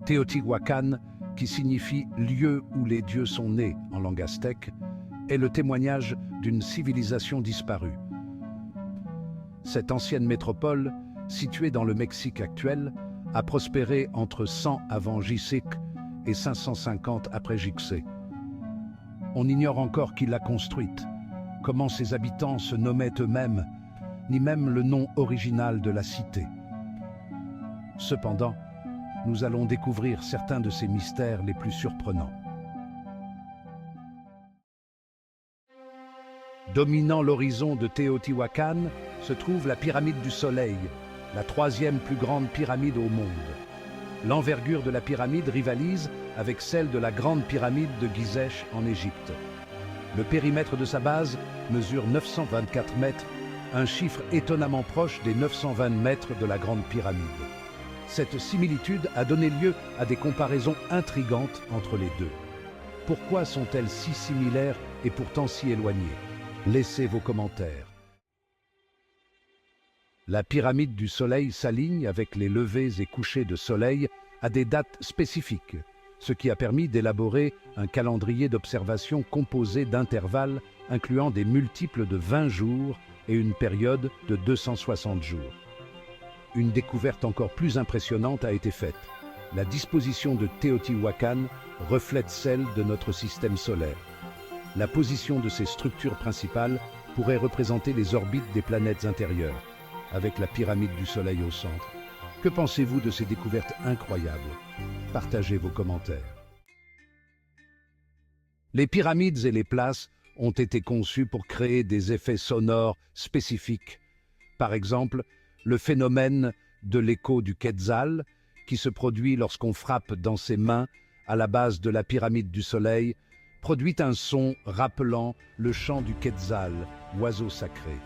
Teotihuacan, qui signifie « lieu où les dieux sont nés » en langue aztèque, est le témoignage d'une civilisation disparue. Cette ancienne métropole, située dans le Mexique actuel, a prospéré entre 100 avant J.C. et 550 après J.C. On ignore encore qui l'a construite, comment ses habitants se nommaient eux-mêmes, ni même le nom original de la cité. Cependant, nous allons découvrir certains de ces mystères les plus surprenants. Dominant l'horizon de Teotihuacan se trouve la pyramide du Soleil, la troisième plus grande pyramide au monde. L'envergure de la pyramide rivalise avec celle de la grande pyramide de Gizeh en Égypte. Le périmètre de sa base mesure 924 mètres, un chiffre étonnamment proche des 920 mètres de la grande pyramide. Cette similitude a donné lieu à des comparaisons intrigantes entre les deux. Pourquoi sont-elles si similaires et pourtant si éloignées? Laissez vos commentaires. La pyramide du Soleil s'aligne avec les levées et couchers de soleil à des dates spécifiques, ce qui a permis d'élaborer un calendrier d'observation composé d'intervalles incluant des multiples de 20 jours et une période de 260 jours. Une découverte encore plus impressionnante a été faite. La disposition de Teotihuacan reflète celle de notre système solaire. La position de ces structures principales pourrait représenter les orbites des planètes intérieures, avec la pyramide du Soleil au centre. Que pensez-vous de ces découvertes incroyables? Partagez vos commentaires. Les pyramides et les places ont été conçues pour créer des effets sonores spécifiques. Par exemple, le phénomène de l'écho du Quetzal, qui se produit lorsqu'on frappe dans ses mains à la base de la pyramide du Soleil, produit un son rappelant le chant du Quetzal, oiseau sacré.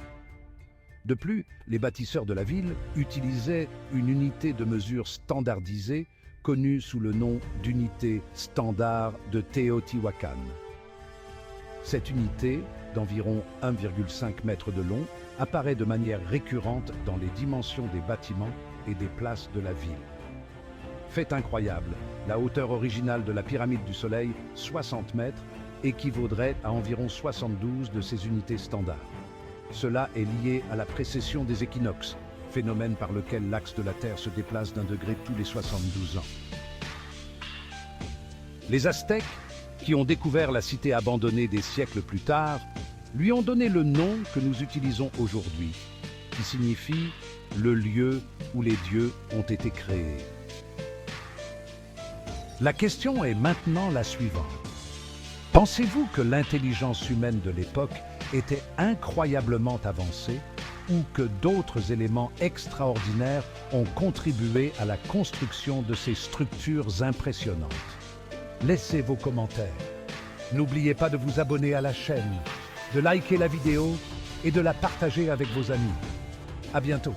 De plus, les bâtisseurs de la ville utilisaient une unité de mesure standardisée, connue sous le nom d'unité standard de Teotihuacan. Cette unité, d'environ 1,5 m de long, apparaît de manière récurrente dans les dimensions des bâtiments et des places de la ville. Fait incroyable, la hauteur originale de la pyramide du Soleil, 60 mètres, équivaudrait à environ 72 de ces unités standards. Cela est lié à la précession des équinoxes, phénomène par lequel l'axe de la Terre se déplace d'1 degré tous les 72 ans. Les Aztèques, qui ont découvert la cité abandonnée des siècles plus tard, lui ont donné le nom que nous utilisons aujourd'hui, qui signifie « le lieu où les dieux ont été créés ». La question est maintenant la suivante. Pensez-vous que l'intelligence humaine de l'époque était incroyablement avancée ou que d'autres éléments extraordinaires ont contribué à la construction de ces structures impressionnantes? Laissez vos commentaires. N'oubliez pas de vous abonner à la chaîne, de liker la vidéo et de la partager avec vos amis. À bientôt.